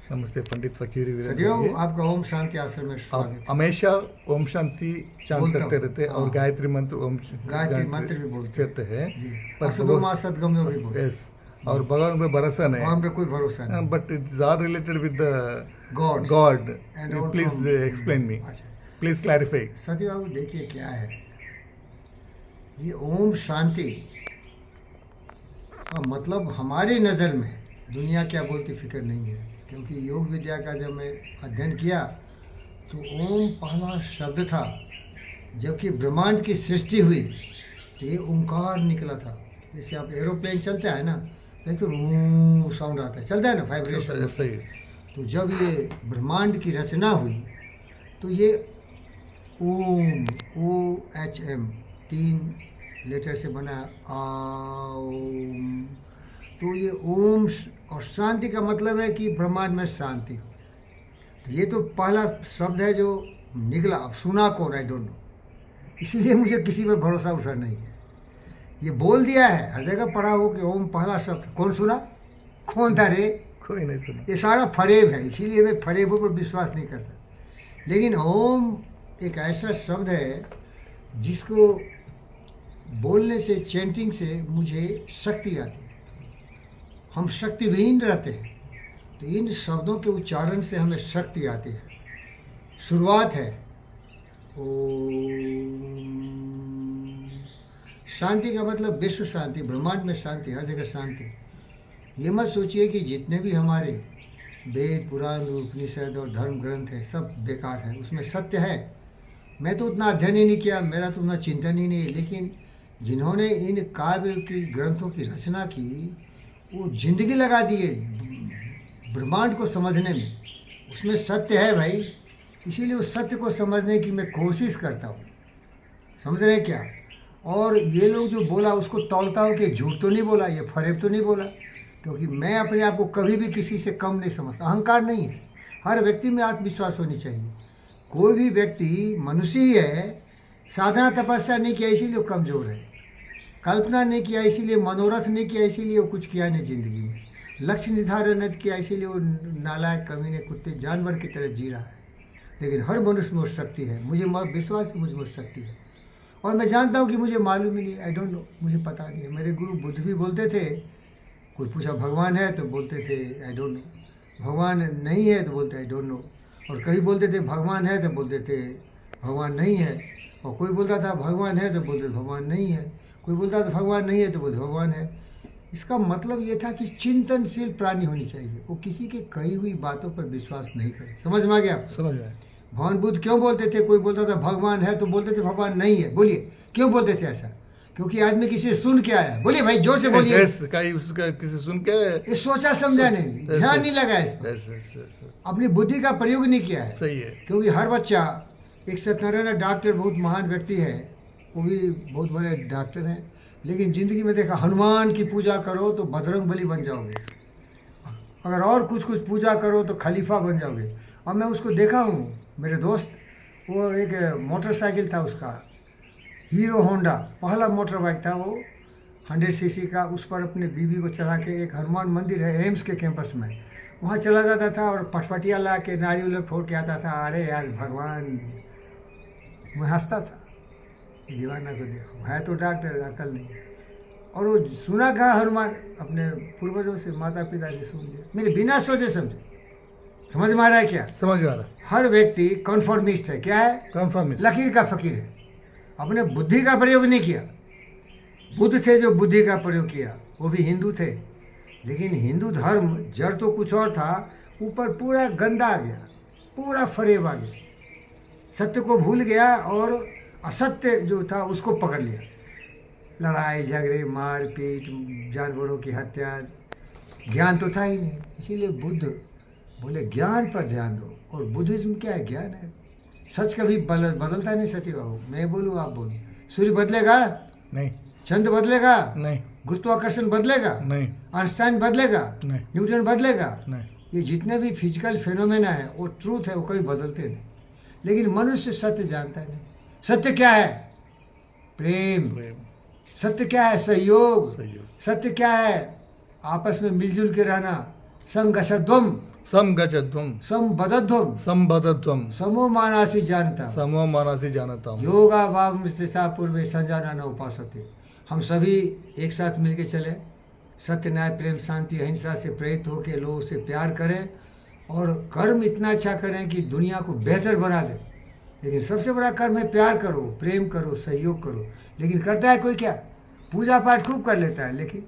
नमस्ते पंडित फकीर वीरेंद्र सदैव जी। आपका ओम शांति आश्रम में आप स्वागत है। हमेशा ओम शांति चांट बोलता करते हूँ। रहते हैं और हाँ। गायत्री मंत्र गायत्री मंत्र भी बोलते करते हैं जी। पर असदोमा सदगमयो भी बोलते यस और भगवान पे भरोसा नहीं भगवान पे कोई भरोसा नहीं। But it's are related with the Gods god and all please from- explain me अच्छा, प्लीज क्लैरिफाई। सती बाबू देखिए क्या है ये ओम शांति का मतलब हमारी नज़र में दुनिया क्या बोलती फिक्र नहीं है, क्योंकि योग विद्या का जब मैं अध्ययन किया तो ओम पहला शब्द था। जबकि ब्रह्मांड की सृष्टि हुई तो ये ओंकार निकला था। जैसे आप एरोप्लेन चलता है ना, देखो तो साउंड आता है, चलता है ना, वाइब्रेशन। सही तो जब ये ब्रह्मांड की रचना हुई तो ये ओम OHM 3 लेटर से बना ओम। तो ये ओम और शांति का मतलब है कि ब्रह्मांड में शांति हो। तो ये तो पहला शब्द है जो निकला। अब सुना कौन, आई डोंट नो, इसीलिए मुझे किसी पर भरोसा उठा नहीं है। ये बोल दिया है, हर जगह पढ़ा हो कि ओम पहला शब्द। कौन सुना, कौन था रे? कोई नहीं सुना। ये सारा फरेब है, इसीलिए मैं फरेबों पर विश्वास नहीं करता। लेकिन ओम एक ऐसा शब्द है जिसको बोलने से, चैंटिंग से मुझे शक्ति आती है। हम शक्तिविहीन रहते हैं तो इन शब्दों के उच्चारण से हमें शक्ति आती है। शुरुआत है ओम। शांति का मतलब विश्व शांति, ब्रह्मांड में शांति, हर जगह शांति। ये मत सोचिए कि जितने भी हमारे वेद, पुराण, उपनिषद और धर्म ग्रंथ हैं सब बेकार हैं। उसमें सत्य है। मैं तो उतना अध्ययन ही नहीं किया, मेरा तो उतना चिंतन ही नहीं है। लेकिन जिन्होंने इन काव्य की ग्रंथों की रचना की वो जिंदगी लगा दिए ब्रह्मांड को समझने में। उसमें सत्य है भाई, इसीलिए उस सत्य को समझने की मैं कोशिश करता हूँ। समझ रहे हैं क्या? और ये लोग जो बोला उसको तौलता हूँ कि झूठ तो नहीं बोला, ये फरेब तो नहीं बोला, क्योंकि मैं अपने आप को कभी भी किसी से कम नहीं समझता। अहंकार नहीं है, हर व्यक्ति में आत्मविश्वास होनी चाहिए। कोई भी व्यक्ति मनुष्य ही है, साधना तपस्या नहीं किया इसीलिए वो कमज़ोर है, कल्पना नहीं किया इसीलिए, मनोरथ नहीं किया इसीलिए वो कुछ किया नहीं ज़िंदगी में, लक्ष्य निर्धारण नहीं किया इसीलिए वो नालायक, कमीने, कुत्ते, जानवर की तरह जी रहा है। लेकिन हर मनुष्य में शक्ति है, मुझे विश्वास है मुझ में शक्ति है। और मैं जानता हूँ कि मुझे मालूम ही नहीं, आई डोंट नो, मुझे पता नहीं है। मेरे गुरु बुद्ध भी बोलते थे, कोई पूछा भगवान है तो बोलते थे आई डोंट नो, भगवान नहीं है तो बोलते आई डोंट नो, और कभी बोलते थे भगवान है तो बोलते थे भगवान नहीं है, और कोई बोलता था भगवान है तो बोलते भगवान नहीं है, कोई बोलता था भगवान नहीं है तो बोलते भगवान है। इसका मतलब ये था कि चिंतनशील प्राणी होनी चाहिए, वो किसी के कही हुई बातों पर विश्वास नहीं करे। समझ में आ गया आपको? समझ में। भगवान बुद्ध क्यों बोलते थे? कोई बोलता था भगवान है तो बोलते थे भगवान नहीं है। बोलिए क्यों बोलते थे ऐसा? क्योंकि आदमी किसी से सुन के आया। बोलिए भाई, जोर से बोलिए। उसका किसी सुन के ये सोचा समझा नहीं, ध्यान नहीं लगा इस पर, अपनी बुद्धि का प्रयोग नहीं किया है। सही है। क्योंकि हर बच्चा, एक सत्यनारायण डॉक्टर बहुत महान व्यक्ति है, वो भी बहुत बड़े डॉक्टर हैं, लेकिन ज़िंदगी में देखा हनुमान की पूजा करो तो बजरंग बली बन जाओगे, अगर और कुछ पूजा करो तो खलीफा बन जाओगे। और मैं उसको देखा हूँ, मेरे दोस्त, वो एक मोटरसाइकिल था उसका, हीरो होंडा, पहला मोटर बाइक था वो, 100 सीसी का। उस पर अपने बीवी को चढ़ा के, एक हनुमान मंदिर है एम्स के कैंपस में, वहाँ चला जाता था और पटपटिया ला के नारियल फोड़ के आता था। अरे यार भगवान, मैं हंसता था, दीवाना को देखो, है तो डॉक्टर, अकल नहीं। और वो सुना कहा हनुमान, अपने पूर्वजों से, माता पिता से सुन लिया, मेरे बिना सोचे समझे। समझ में आ रहा है क्या? समझ में आ रहा। हर व्यक्ति कॉन्फॉर्मिस्ट है। क्या है? कन्फर्मिस्ट, लकीर का फकीर है। अपने बुद्धि का प्रयोग नहीं किया। बुद्ध थे जो बुद्धि का प्रयोग किया, वो भी हिंदू थे, लेकिन हिंदू धर्म जड़ तो कुछ और था, ऊपर पूरा गंदा आ गया, पूरा फरेब आ गया, सत्य को भूल गया और असत्य जो था उसको पकड़ लिया। लड़ाई झगड़े, मार पीट, जानवरों की हत्या, ज्ञान तो था ही नहीं। इसीलिए बुद्ध बोले ज्ञान पर ध्यान दो। और बुद्धिज्म क्या है? ज्ञान है। सच कभी बदलता नहीं सती बाबू, मैं बोलूँ आप बोलूँ। सूर्य बदलेगा नहीं, चंद्र बदलेगा नहीं, गुरुत्वाकर्षण बदलेगा नहीं, आइंस्टाइन बदलेगा नहीं, न्यूटन बदलेगा नहीं। ये जितने भी फिजिकल फिनोमेना है वो ट्रूथ है, वो कभी बदलते नहीं। लेकिन मनुष्य सत्य जानता नहीं। सत्य क्या है? प्रेम। सत्य क्या है? सहयोग। सत्य क्या है? आपस में मिलजुल के रहना, संघर्षद्वम। समगच्छध्वम संबद्धध्वम संबद्धध्वम समो मानासी जानता समो मानसी जानता हूँ। योगा भाव मृत्युसा पूर्वे संजाना न उपासते। हम सभी एक साथ मिलके चले, सत्य न्याय प्रेम शांति अहिंसा से प्रेरित होकर लोगों से प्यार करें और कर्म इतना अच्छा करें कि दुनिया को बेहतर बना दे। लेकिन सबसे बड़ा कर्म है प्यार करो, प्रेम करो, सहयोग करो। लेकिन करता है कोई क्या? पूजा पाठ खूब कर लेता है, लेकिन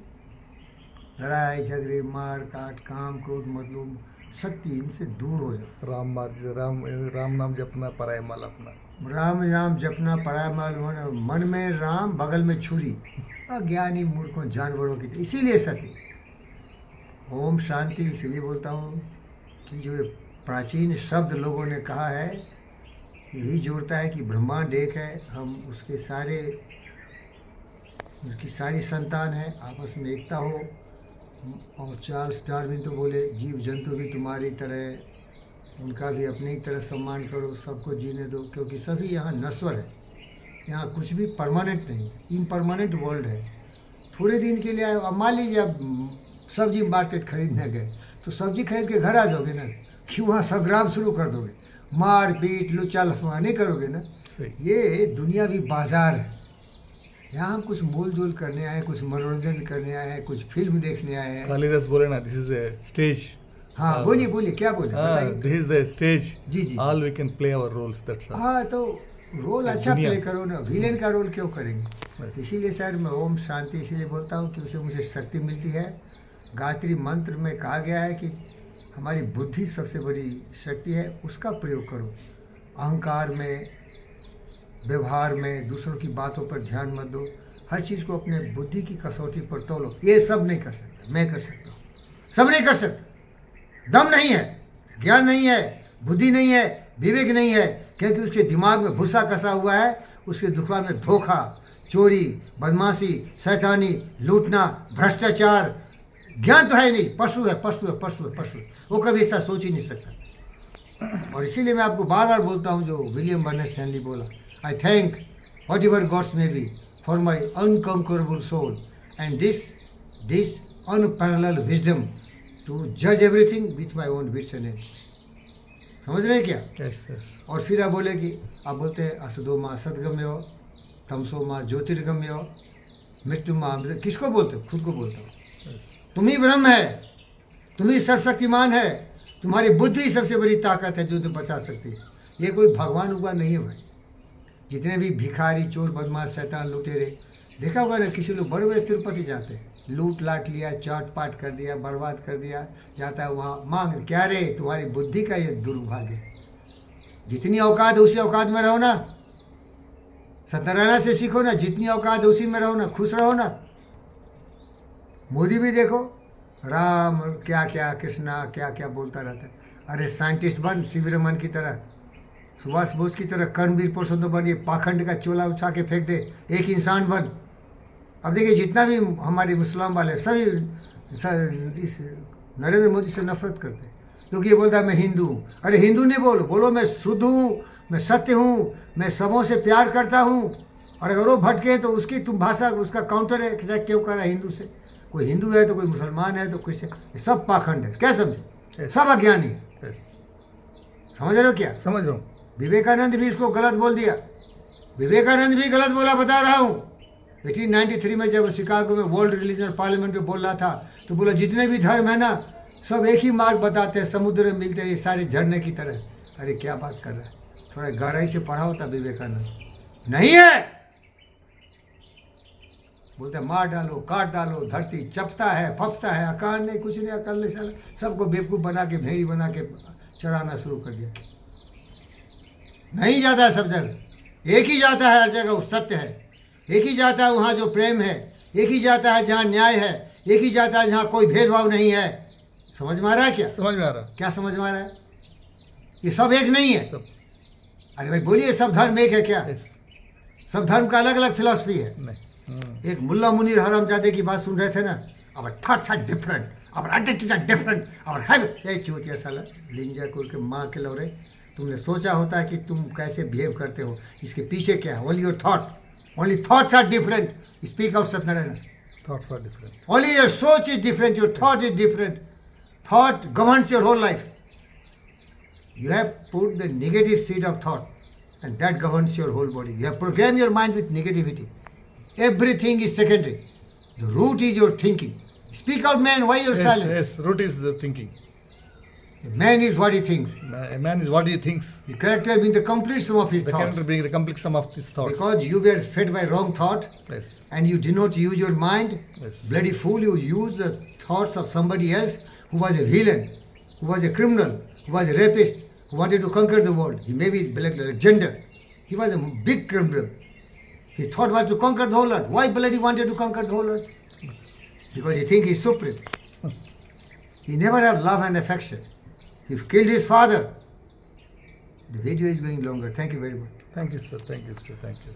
लड़ाई झगड़े मार काट काम क्रोध मतलब शक्ति इनसे दूर हो जाओ। राम नाम जपना पराय माल अपना। राम नाम जपना पराय माल होना, मन में राम बगल में छुरी, अज्ञानी मूर्खों जानवरों की। इसीलिए सती ओम शांति इसलिए बोलता हूँ कि जो ये प्राचीन शब्द लोगों ने कहा है यही जोड़ता है कि ब्रह्मांड एक है, हम उसकी सारी संतान है, आपस में एकता हो। और चार्ल्स डार्विन तो बोले जीव जंतु भी तुम्हारी तरह, उनका भी अपनी ही तरह सम्मान करो, सबको जीने दो, क्योंकि सभी यहाँ नश्वर है। यहाँ कुछ भी परमानेंट नहीं, इम्परमानेंट वर्ल्ड है। थोड़े दिन के लिए आए। अब मान लीजिए आप सब्जी मार्केट खरीदने गए तो सब्जी खरीद के घर आ जाओगे ना, कि वहाँ संग्राम शुरू कर दोगे, मार पीट लुचा लफड़ा नहीं करोगे ना। ये दुनियावी बाजार है। यहाँ हम कुछ मोल जोल करने आए हैं, कुछ मनोरंजन करने आए हैं, कुछ फिल्म देखने आए हैं। कालिदास बोले ना, दिस इज ए स्टेज। हाँ बोलिए बोलिए, क्या बोले बताइए। दिस इज द स्टेज, जी जी। All we can play our roles, that's all. हाँ तो रोल अच्छा दुनिया। प्ले करो ना, विलेन का रोल क्यों करेंगे। इसीलिए सर मैं ओम शांति इसलिए बोलता हूँ कि उसे मुझे शक्ति मिलती है। गायत्री मंत्र में कहा गया है कि हमारी बुद्धि सबसे बड़ी शक्ति है, उसका प्रयोग करो। अहंकार में, व्यवहार में, दूसरों की बातों पर ध्यान मत दो। हर चीज़ को अपने बुद्धि की कसौटी पर तोलो। ये सब नहीं कर सकता, मैं कर सकता हूँ, सब नहीं कर सकता। दम नहीं है, ज्ञान नहीं है, बुद्धि नहीं है, विवेक नहीं है, क्योंकि उसके दिमाग में भूसा कसा हुआ है। उसके दिमाग में धोखा, चोरी, बदमाशी, शैतानी, लूटना, भ्रष्टाचार, ज्ञान तो है नहीं, पशु है, पशु है, पशु है, पशु है। वो कभी ऐसा सोच ही नहीं सकता। और इसीलिए मैं आपको बार बार बोलता हूँ जो विलियम बर्नर स्टैनली बोला, I thank whatever gods may be for my unconquerable soul and this unparalleled wisdom to जज everything with my own wits and ends. समझ रहे हैं क्या? Yes yes. और फिर आप बोले कि आप बोलते हैं असदो माँ सदगम्य हो, तमसो माँ ज्योतिर्गम्य हो, मृत्यु माँ अमृत। किसको बोलते हो? खुद को बोलता हूँ। तुम ही ब्रह्म है, तुम ही सर्वशक्तिमान है, तुम्हारी बुद्धि सबसे बड़ी ताकत है जो तुम्हें बचा सकती है। ये कोई भगवान हुआ नहीं है भाई। जितने भी भिखारी, चोर, बदमाश, शैतान, लुटेरे, देखा होगा ना, किसी लोग बड़े बड़े तिरुपति जाते हैं, लूट लाट लिया, चाट पाट कर दिया, बर्बाद कर दिया, जाता है वहाँ मांग, क्या रे तुम्हारी बुद्धि का ये दुर्भाग्य है। जितनी औकात है उसी औकात में रहो ना, सत्यनारायण से सीखो ना, जितनी औकात है उसी में रहो ना, खुश रहो ना। मोदी भी देखो, राम क्या क्या, कृष्णा क्या क्या बोलता रहता है। अरे साइंटिस्ट बन, सीवी रमन की तरह, सुभाष बोस की तरह, कर्मवीर पुरुषोत्तम बन, ये पाखंड का चोला उठा के फेंक दे, एक इंसान बन। अब देखिए जितना भी हमारे मुस्लिम वाले सभी इस नरेंद्र मोदी से नफरत करते हैं, क्योंकि ये बोलता है मैं हिंदू हूँ। अरे हिंदू नहीं बोलो, बोलो मैं शुद्ध हूँ, मैं सत्य हूँ, मैं सबों से प्यार करता हूँ। और अगर वो भटके तो उसकी तुम भाषा, उसका काउंटर अटैक क्यों कर रहा है हिंदू से? कोई हिंदू है तो कोई मुसलमान है तो कोई से, सब पाखंड है। क्या समझे? सब अज्ञानी है। समझ रहे हो क्या? समझ रहा हूँ। विवेकानंद भी इसको गलत बोल दिया, विवेकानंद भी गलत बोला, बता रहा हूँ। 1893 में जब शिकागो में वर्ल्ड रिलीजन पार्लियामेंट में बोल रहा था तो बोला जितने भी धर्म है ना सब एक ही मार्ग बताते हैं, समुद्र में मिलते हैं, ये सारे झरने की तरह। अरे क्या बात कर रहा है? थोड़ा गहराई से पढ़ा होता विवेकानंद। नहीं है, बोलते मार डालो, काट डालो, धरती चपता है, फपता है, अकाल नहीं, कुछ नहीं, अकल नहीं, साला सबको बेवकूफ़ बना के, भेड़ी बना के चराना शुरू कर दिया। नहीं जाता है सब जगह, एक ही जाता है हर जगह, वो सत्य है। एक ही जाता है वहाँ जो प्रेम है, एक ही जाता है जहाँ न्याय है, एक ही जाता है जहाँ कोई भेदभाव नहीं है। समझ में आ रहा है क्या? समझ में आ रहा। क्या समझ में आ रहा है? ये सब एक नहीं है। सब। अरे भाई बोलिए, सब धर्म एक है क्या? सब धर्म का अलग अलग फिलॉसफी है। नहीं। एक मुल्ला मुनीर हरामजादे की बात सुन रहे थे ना, अब थॉट्स आर डिफरेंट, अब एटीट्यूड आर डिफरेंट, और है ये चूतिया साला लिंजा को के माँ के लौरे। तुमने सोचा होता है कि तुम कैसे बिहेव करते हो, इसके पीछे क्या है? Only your thought, only thoughts are different. Speak out Satyanarayan. Thoughts are different. Only your सोच is different, your thought is different. Thought governs your whole life. You have put the negative seed of thought, and that governs your whole body. You have programmed your mind with negativity. Everything is secondary. The root is your thinking. Speak out, man. Why you're Yes, silent? yes. Root is the thinking. The man is what he thinks. A man is what he thinks. The character being the complete sum of his The thoughts. character being the complete sum of his thoughts. Because you were fed by wrong thought, Yes. and you did not use your mind. Yes. Bloody fool, you used the thoughts of somebody else who was a villain, who was a criminal, who was a rapist, who wanted to conquer the world. He may be like Alexander. He was a big criminal. His thought was to conquer the whole earth. Why bloody wanted to conquer the whole earth? Because he think he's supreme. He never have love and affection. He killed his father. The video is going longer. Thank you very much. Thank you, sir. Thank you, sir. Thank you.